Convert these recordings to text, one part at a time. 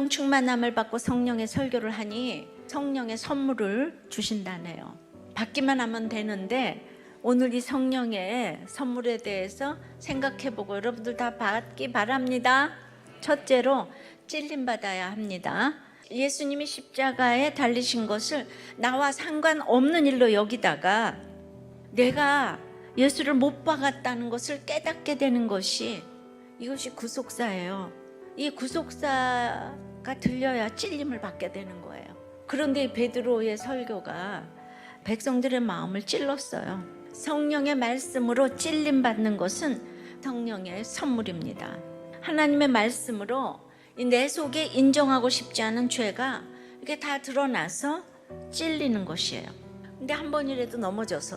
성령 충만함을 받고 성령의 설교를 하니 성령의 선물을 주신다네요. 받기만 하면 되는데 오늘 이 성령의 선물에 대해서 생각해보고 여러분들 다 받기 바랍니다. 첫째로 찔림받아야 합니다. 예수님이 십자가에 달리신 것을 나와 상관없는 일로 여기다가 내가 예수를 못 박았다는 것을 깨닫게 되는 것이, 이것이 구속사예요. 이 구속사가 들려야 찔림을 받게 되는 거예요. 그런데 베드로의 설교가 백성들의 마음을 찔렀어요. 성령의 말씀으로 찔림받는 것은 성령의 선물입니다. 하나님의 말씀으로 내 속에 인정하고 싶지 않은 죄가 이렇게 다 드러나서 찔리는 것이에요. 근데 한 번이라도 넘어져서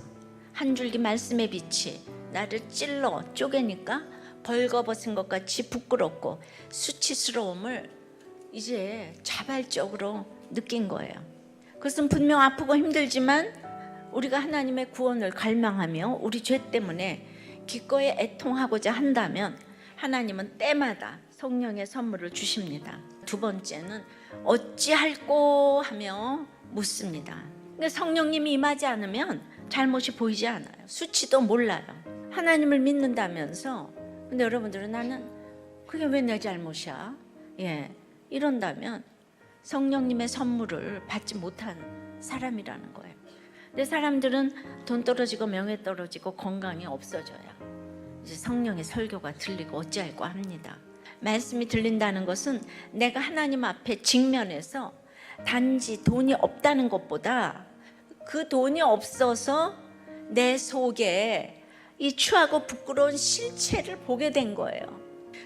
한 줄기 말씀의 빛이 나를 찔러 쪼개니까 벌거벗은 것 같이 부끄럽고 수치스러움을 이제 자발적으로 느낀 거예요. 그것은 분명 아프고 힘들지만 우리가 하나님의 구원을 갈망하며 우리 죄 때문에 기꺼이 애통하고자 한다면 하나님은 때마다 성령의 선물을 주십니다. 두 번째는 어찌할꼬 하며 묻습니다. 근데 성령님이 임하지 않으면 잘못이 보이지 않아요. 수치도 몰라요. 하나님을 믿는다면서 근데 여러분들은 나는 그게 왜 내 잘못이야? 이런다면 성령님의 선물을 받지 못한 사람이라는 거예요. 근데 사람들은 돈 떨어지고 명예 떨어지고 건강이 없어져야 이제 성령의 설교가 들리고 어찌할꼬 합니다. 말씀이 들린다는 것은 내가 하나님 앞에 직면해서 단지 돈이 없다는 것보다 그 돈이 없어서 내 속에 이 추하고 부끄러운 실체를 보게 된 거예요.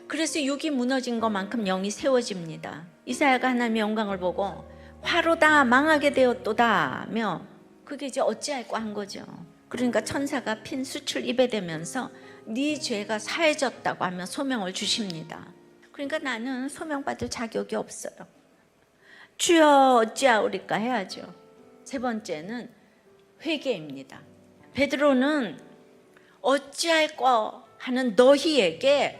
그래서 육이 무너진 것만큼 영이 세워집니다. 이사야가 하나님의 영광을 보고 화로다 망하게 되었도다 며 그게 이제 어찌할꼬 한 거죠. 그러니까 천사가 핀 숯을 입에 대면서 네 죄가 사해졌다고 하며 소명을 주십니다. 그러니까 나는 소명받을 자격이 없어요. 주여 어찌하오리까 해야죠. 세 번째는 회개입니다. 베드로는 어찌할꼬 하는 너희에게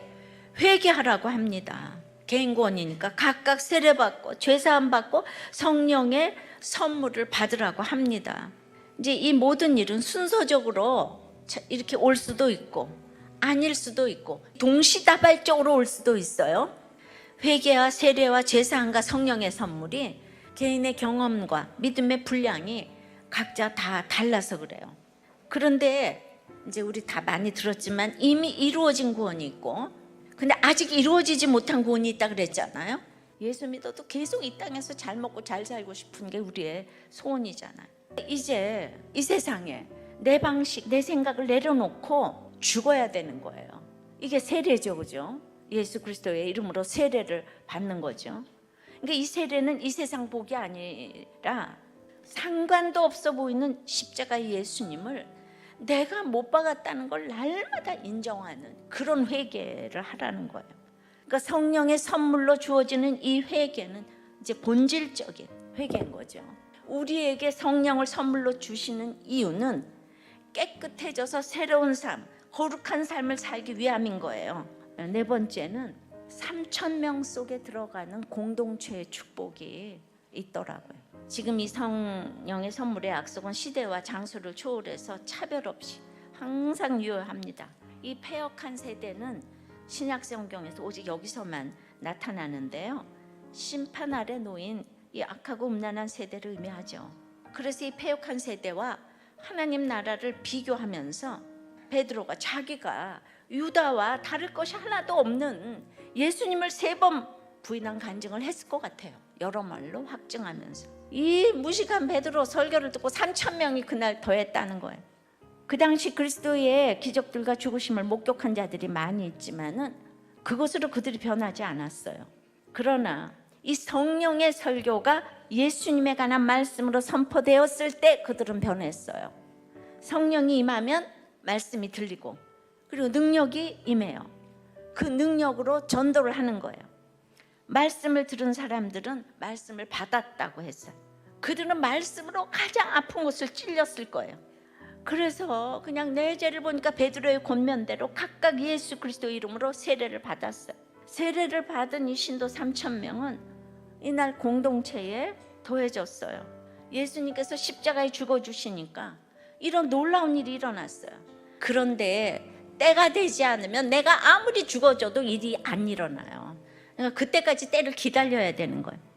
회개하라고 합니다. 개인구원이니까 각각 세례받고 죄사함받고 성령의 선물을 받으라고 합니다. 이제 이 모든 일은 순서적으로 이렇게 올 수도 있고 아닐 수도 있고 동시다발적으로 올 수도 있어요. 회개와 세례와 제사함과 성령의 선물이 개인의 경험과 믿음의 분량이 각자 다 달라서 그래요. 그런데 이제 우리 다 많이 들었지만 이미 이루어진 구원이 있고 근데 아직 이루어지지 못한 구원이 있다 그랬잖아요. 예수 믿어도 계속 이 땅에서 잘 먹고 잘 살고 싶은 게 우리의 소원이잖아요. 이제 이 세상에 내 방식, 내 생각을 내려놓고 죽어야 되는 거예요. 이게 세례죠, 그죠? 예수 그리스도의 이름으로 세례를 받는 거죠. 그러니까 이 세례는 이 세상 복이 아니라 상관도 없어 보이는 십자가의 예수님을 내가 못 박았다는 걸 날마다 인정하는 그런 회개를 하라는 거예요. 그러니까 성령의 선물로 주어지는 이 회개는 이제 본질적인 회개인 거죠. 우리에게 성령을 선물로 주시는 이유는 깨끗해져서 새로운 삶, 거룩한 삶을 살기 위함인 거예요. 네 번째는 3,000명 속에 들어가는 공동체의 축복이 있더라고요. 지금 이 성령의 선물의 약속은 시대와 장소를 초월해서 차별 없이 항상 유효합니다. 이 패역한 세대는 신약 성경에서 오직 여기서만 나타나는데요. 심판 아래 놓인 이 악하고 음란한 세대를 의미하죠. 그래서 이 패역한 세대와 하나님 나라를 비교하면서 베드로가 자기가 유다와 다를 것이 하나도 없는 예수님을 3번 부인한 간증을 했을 것 같아요. 여러 말로 확증하면서 이 무식한 베드로 설교를 듣고 3,000명이 그날 더했다는 거예요. 그 당시 그리스도의 기적들과 죽으심을 목격한 자들이 많이 있지만은 그것으로 그들이 변하지 않았어요. 그러나 이 성령의 설교가 예수님에 관한 말씀으로 선포되었을 때 그들은 변했어요. 성령이 임하면 말씀이 들리고 그리고 능력이 임해요. 그 능력으로 전도를 하는 거예요. 말씀을 들은 사람들은 말씀을 받았다고 했어요. 그들은 말씀으로 가장 아픈 곳을 찔렸을 거예요. 그래서 그냥 내 죄를 보니까 베드로의 권면대로 각각 예수 그리스도 이름으로 세례를 받았어요. 세례를 받은 이 신도 3,000명은 이날 공동체에 더해졌어요. 예수님께서 십자가에 죽어주시니까 이런 놀라운 일이 일어났어요. 그런데 때가 되지 않으면 내가 아무리 죽어줘도 일이 안 일어나요. 그러니까 그때까지 때를 기다려야 되는 거예요.